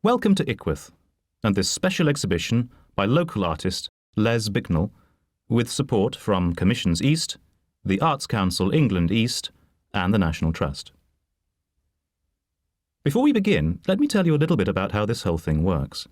Welcome to Ickworth and this special exhibition by local artist Les Bicknell with support from Commissions East, the Arts Council England East and the National Trust. Before we begin, let me tell you a little bit about how this whole thing works.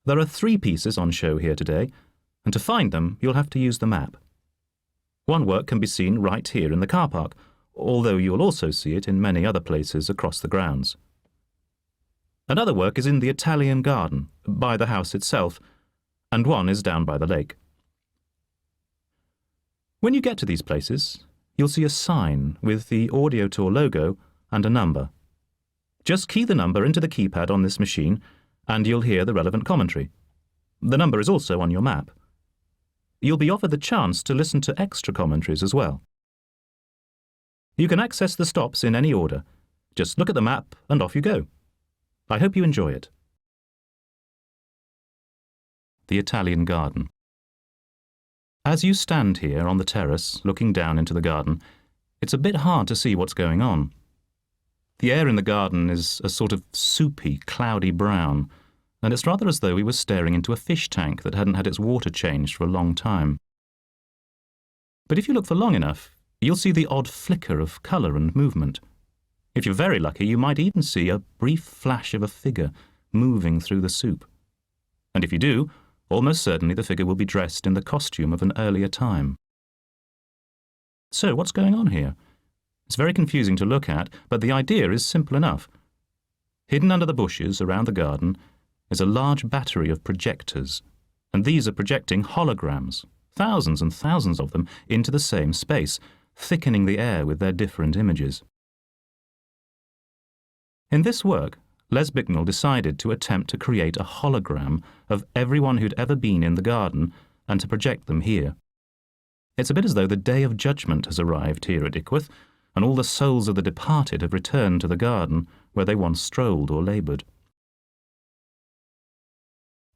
There are 3 pieces on show here today, and to find them you'll have to use the map. One work can be seen right here in the car park, although you'll also see it in many other places across the grounds. Another work is in the Italian garden, by the house itself, and one is down by the lake. When you get to these places, you'll see a sign with the Audio Tour logo and a number. Just key the number into the keypad on this machine and you'll hear the relevant commentary. The number is also on your map. You'll be offered the chance to listen to extra commentaries as well. You can access the stops in any order. Just look at the map and off you go. I hope you enjoy it. The Italian garden. As you stand here on the terrace looking down into the garden, it's a bit hard to see what's going on. The air in the garden is a sort of soupy, cloudy brown, and it's rather as though we were staring into a fish tank that hadn't had its water changed for a long time. But if you look for long enough, you'll see the odd flicker of colour and movement. If you're very lucky, you might even see a brief flash of a figure moving through the soup. And if you do, almost certainly the figure will be dressed in the costume of an earlier time. So, what's going on here? It's very confusing to look at, but the idea is simple enough. Hidden under the bushes around the garden is a large battery of projectors, and these are projecting holograms, thousands and thousands of them, into the same space, thickening the air with their different images. In this work, Les Bicknell decided to attempt to create a hologram of everyone who'd ever been in the garden and to project them here. It's a bit as though the Day of Judgment has arrived here at Ickworth, and all the souls of the departed have returned to the garden where they once strolled or laboured.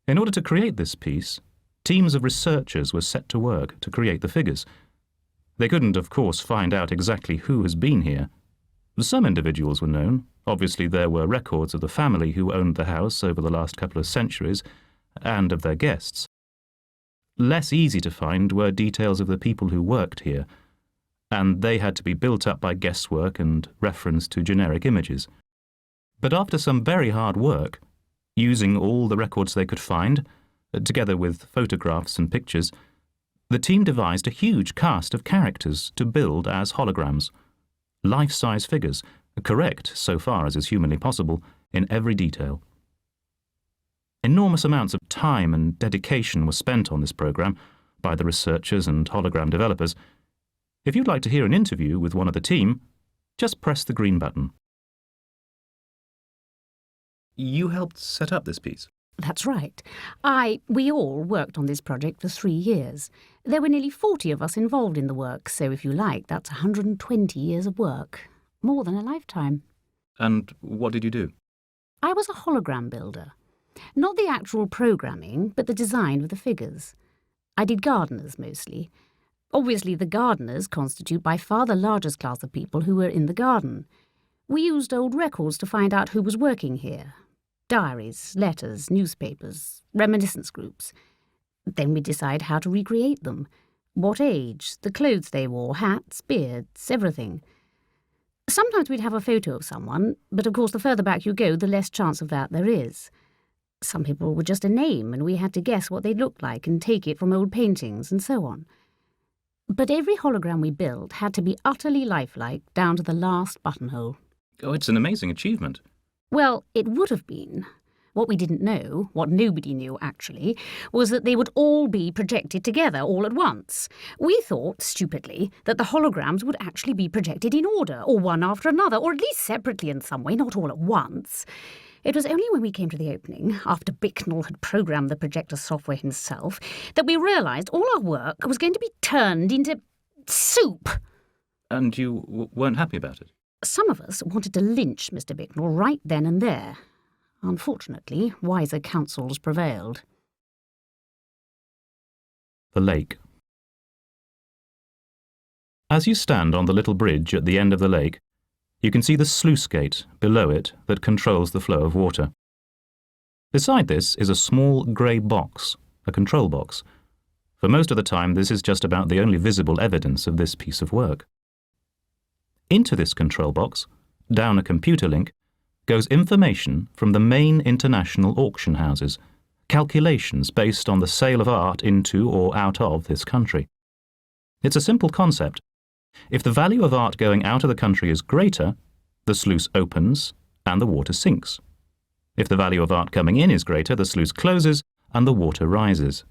In order to create this piece, teams of researchers were set to work to create the figures. They couldn't, of course, find out exactly who has been here. Some individuals were known. Obviously, there were records of the family who owned the house over the last couple of centuries, and of their guests. Less easy to find were details of the people who worked here, and they had to be built up by guesswork and reference to generic images. But after some very hard work, using all the records they could find, together with photographs and pictures, the team devised a huge cast of characters to build as holograms. Life-size figures, correct, so far as is humanly possible, in every detail. Enormous amounts of time and dedication were spent on this program by the researchers and hologram developers. If you'd like to hear an interview with one of the team, just press the green button. You helped set up this piece? That's right. We all worked on this project for 3 years. There were nearly 40 of us involved in the work, so if you like, that's 120 years of work. More than a lifetime. And what did you do? I was a hologram builder. Not the actual programming, but the design of the figures. I did gardeners mostly. Obviously, the gardeners constitute by far the largest class of people who were in the garden. We used old records to find out who was working here. Diaries, letters, newspapers, reminiscence groups. Then we decide how to recreate them. What age, the clothes they wore, hats, beards, everything. Sometimes we'd have a photo of someone, but of course the further back you go, the less chance of that there is. Some people were just a name, and we had to guess what they looked like and take it from old paintings and so on. But every hologram we built had to be utterly lifelike, down to the last buttonhole. Oh, it's an amazing achievement. Well, it would have been. What we didn't know, what nobody knew actually, was that they would all be projected together all at once. We thought, stupidly, that the holograms would actually be projected in order, or one after another, or at least separately in some way, not all at once. It was only when we came to the opening, after Bicknell had programmed the projector software himself, that we realised all our work was going to be turned into soup. And you weren't happy about it? Some of us wanted to lynch Mr. Bicknell right then and there. Unfortunately, wiser counsels prevailed. The lake. As you stand on the little bridge at the end of the lake, you can see the sluice gate below it that controls the flow of water. Beside this is a small grey box, a control box. For most of the time, this is just about the only visible evidence of this piece of work. Into this control box, down a computer link, goes information from the main international auction houses, calculations based on the sale of art into or out of this country. It's a simple concept. If the value of art going out of the country is greater, the sluice opens and the water sinks. If the value of art coming in is greater, the sluice closes and the water rises.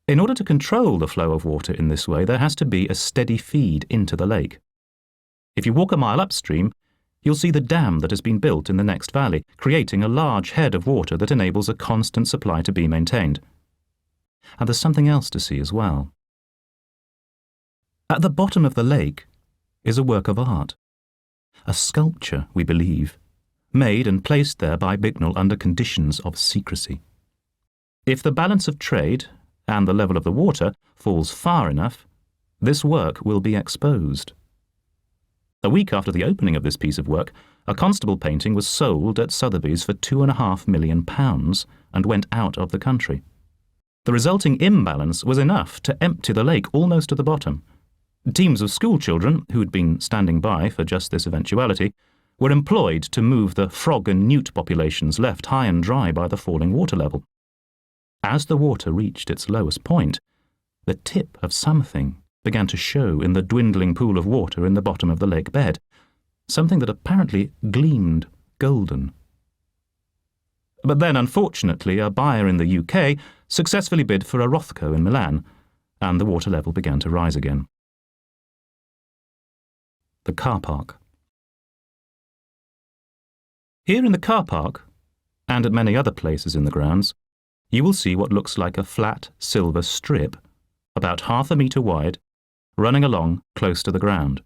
In order to control the flow of water in this way, there has to be a steady feed into the lake. If you walk a mile upstream, you'll see the dam that has been built in the next valley, creating a large head of water that enables a constant supply to be maintained. And there's something else to see as well. At the bottom of the lake is a work of art, a sculpture, we believe, made and placed there by Bicknell under conditions of secrecy. If the balance of trade and the level of the water falls far enough, this work will be exposed. A week after the opening of this piece of work, a Constable painting was sold at Sotheby's for £2.5 million and went out of the country. The resulting imbalance was enough to empty the lake almost to the bottom. Teams of schoolchildren, who'd been standing by for just this eventuality, were employed to move the frog and newt populations left high and dry by the falling water level. As the water reached its lowest point, the tip of something began to show in the dwindling pool of water in the bottom of the lake bed, something that apparently gleamed golden. But then, unfortunately, a buyer in the UK successfully bid for a Rothko in Milan, and the water level began to rise again. The car park. Here in the car park, and at many other places in the grounds, you will see what looks like a flat silver strip, about half a metre wide, running along close to the ground.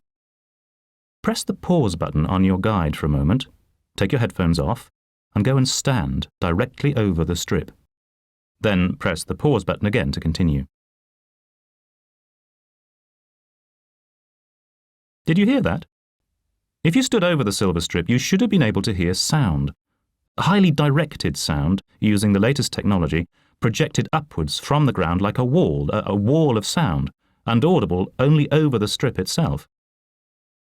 Press the pause button on your guide for a moment, take your headphones off, and go and stand directly over the strip. Then press the pause button again to continue. Did you hear that? If you stood over the silver strip, you should have been able to hear sound. Highly directed sound, using the latest technology, projected upwards from the ground like a wall of sound, and audible only over the strip itself.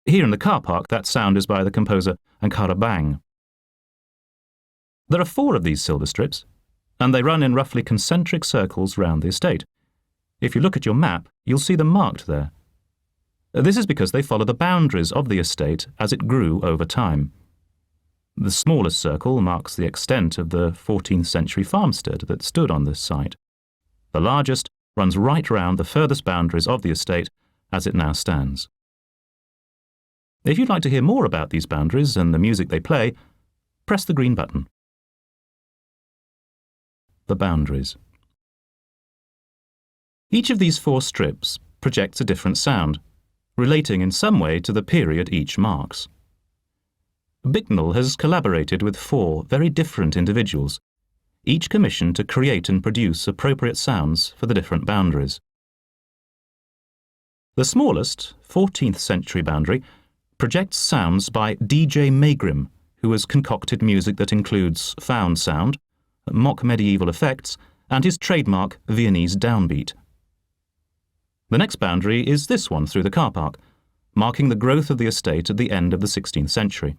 Here in the car park, that sound is by the composer Ankara Bang. There are 4 of these silver strips, and they run in roughly concentric circles round the estate. If you look at your map, you'll see them marked there. This is because they follow the boundaries of the estate as it grew over time. The smallest circle marks the extent of the 14th century farmstead that stood on this site. The largest runs right round the furthest boundaries of the estate as it now stands. If you'd like to hear more about these boundaries and the music they play, press the green button. The boundaries. Each of these 4 strips projects a different sound, relating in some way to the period each marks. Bicknell has collaborated with 4 very different individuals, each commissioned to create and produce appropriate sounds for the different boundaries. The smallest, 14th century boundary, projects sounds by DJ Maygrim, who has concocted music that includes found sound, mock medieval effects, and his trademark Viennese downbeat. The next boundary is this one through the car park, marking the growth of the estate at the end of the 16th century.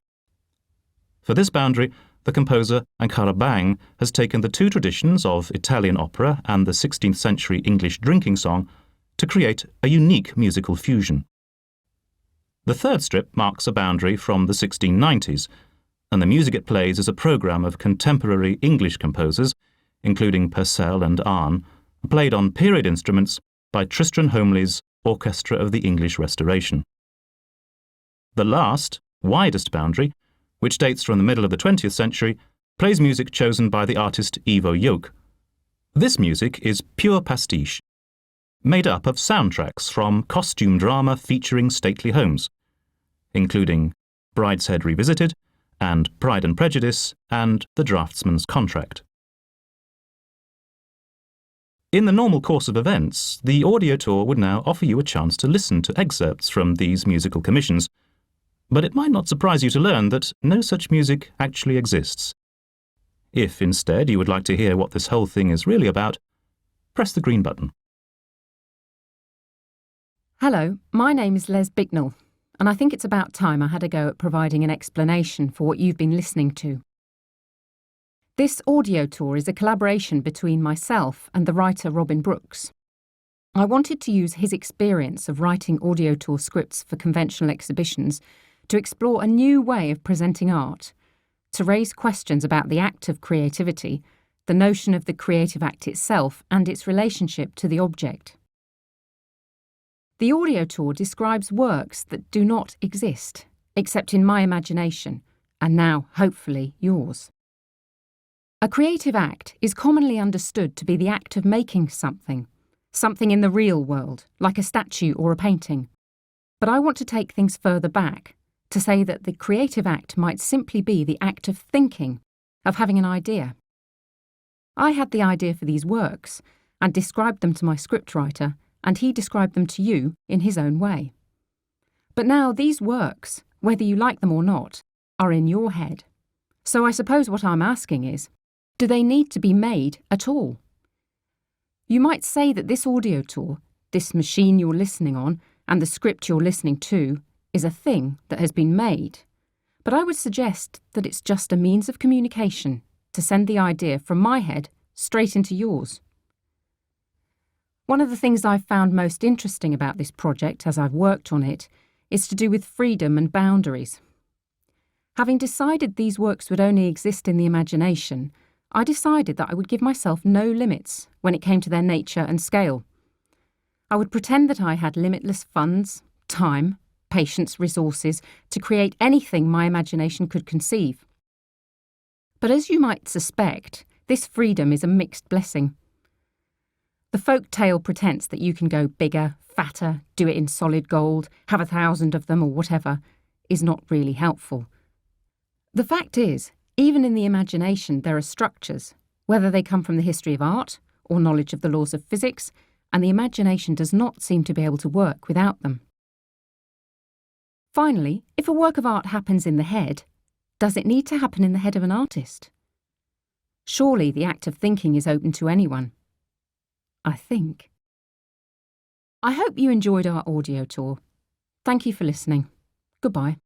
For this boundary, the composer Ankara Bang has taken the 2 traditions of Italian opera and the 16th century English drinking song to create a unique musical fusion. The 3rd strip marks a boundary from the 1690s, and the music it plays is a programme of contemporary English composers, including Purcell and Arne, played on period instruments by Tristram Homley's Orchestra of the English Restoration. The last, widest boundary, which dates from the middle of the 20th century, plays music chosen by the artist Ivo Joch. This music is pure pastiche, made up of soundtracks from costume drama featuring stately homes, including Brideshead Revisited and Pride and Prejudice and The Draughtsman's Contract. In the normal course of events, the audio tour would now offer you a chance to listen to excerpts from these musical commissions, but it might not surprise you to learn that no such music actually exists. If instead you would like to hear what this whole thing is really about, press the green button. Hello, my name is Les Bicknell, and I think it's about time I had a go at providing an explanation for what you've been listening to. This audio tour is a collaboration between myself and the writer Robin Brooks. I wanted to use his experience of writing audio tour scripts for conventional exhibitions to explore a new way of presenting art, to raise questions about the act of creativity, the notion of the creative act itself and its relationship to the object. The audio tour describes works that do not exist, except in my imagination, and now, hopefully, yours. A creative act is commonly understood to be the act of making something in the real world, like a statue or a painting. But I want to take things further back, to say that the creative act might simply be the act of thinking, of having an idea. I had the idea for these works, and described them to my scriptwriter, and he described them to you in his own way. But now these works, whether you like them or not, are in your head. So I suppose what I'm asking is, do they need to be made at all? You might say that this audio tour, this machine you're listening on, and the script you're listening to, is a thing that has been made. But I would suggest that it's just a means of communication to send the idea from my head straight into yours. One of the things I've found most interesting about this project as I've worked on it is to do with freedom and boundaries. Having decided these works would only exist in the imagination, I decided that I would give myself no limits when it came to their nature and scale. I would pretend that I had limitless funds, time, patience, resources to create anything my imagination could conceive. But as you might suspect, this freedom is a mixed blessing. The folk tale pretends that you can go bigger, fatter, do it in solid gold, have 1,000 of them or whatever, is not really helpful. The fact is, even in the imagination there are structures, whether they come from the history of art or knowledge of the laws of physics, and the imagination does not seem to be able to work without them. Finally, if a work of art happens in the head, does it need to happen in the head of an artist? Surely the act of thinking is open to anyone. I think. I hope you enjoyed our audio tour. Thank you for listening. Goodbye.